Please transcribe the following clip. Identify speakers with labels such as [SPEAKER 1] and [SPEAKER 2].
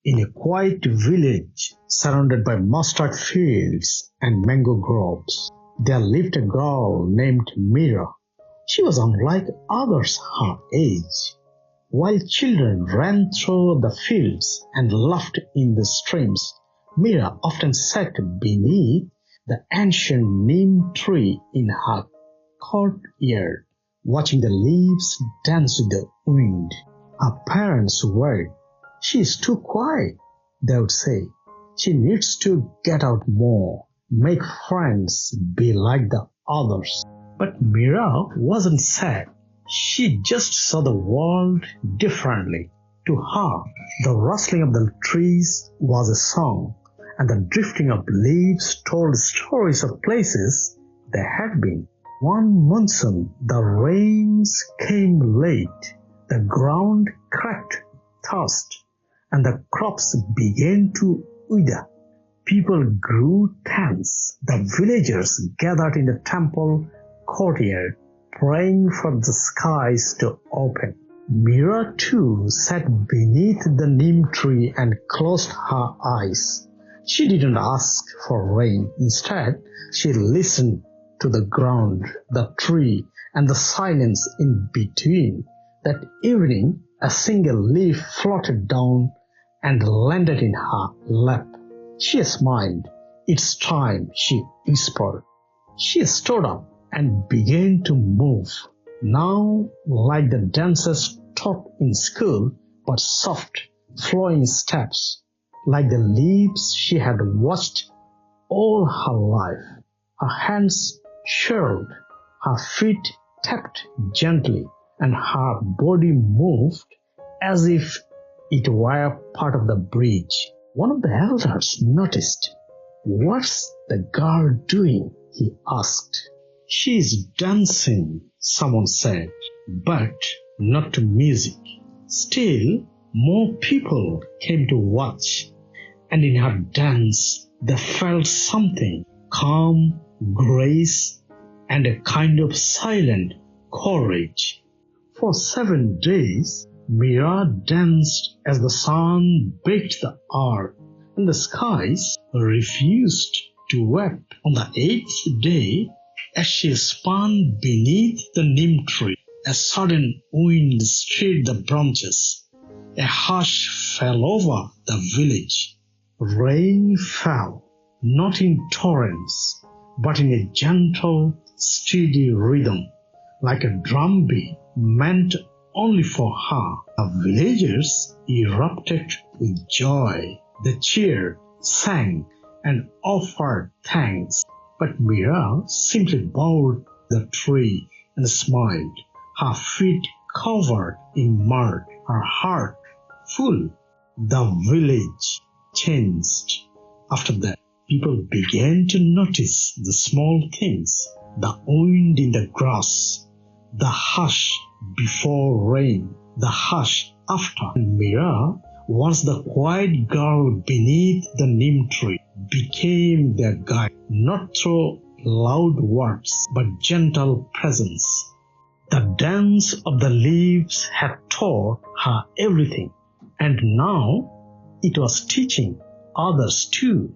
[SPEAKER 1] In a quiet village surrounded by mustard fields and mango groves, there lived a girl named Meera. She was unlike others her age. While children ran through the fields and laughed in the streams, Meera often sat beneath the ancient neem tree in her courtyard, watching the leaves dance with the wind. Her parents worried. "She is too quiet," they would say. "She needs to get out more, make friends, be like the others." But Meera wasn't sad. She just saw the world differently. To her, the rustling of the trees was a song, and the drifting of leaves told stories of places they had been. One monsoon, the rains came late, the ground cracked thirst, and the crops began to wither. People grew tense. The villagers gathered in the temple courtyard, praying for the skies to open. Meera too sat beneath the neem tree and closed her eyes. She didn't ask for rain. Instead, she listened to the ground, the tree, and the silence in between. That evening, a single leaf floated down and landed in her lap. She smiled. "It's time," she whispered. She stood up and began to move, now like the dances taught in school, but soft, flowing steps, like the leaves she had watched all her life. Her hands shirred, her feet tapped gently, and her body moved as if it were part of the bridge. One of the elders noticed. "What's the girl doing?" he asked. "She's dancing," someone said, "but not to music." Still, more people came to watch, and in her dance they felt something, calm, grace, and a kind of silent courage. For 7 days, Meera danced as the sun baked the earth, and the skies refused to weep. On the 8th day, as she spun beneath the neem tree, a sudden wind stirred the branches. A hush fell over the village. Rain fell, not in torrents, but in a gentle, steady rhythm, like a drumbeat meant only for her. The villagers erupted with joy. They cheered, sang, and offered thanks. But Meera simply bowed the tree and smiled, her feet covered in mud, her heart full. The village changed. After that, people began to notice the small things, the wind in the grass, the hush before rain, the hush after. And Meera, once the quiet girl beneath the neem tree, became their guide, not through loud words, but gentle presence. The dance of the leaves had taught her everything, and now it was teaching others too.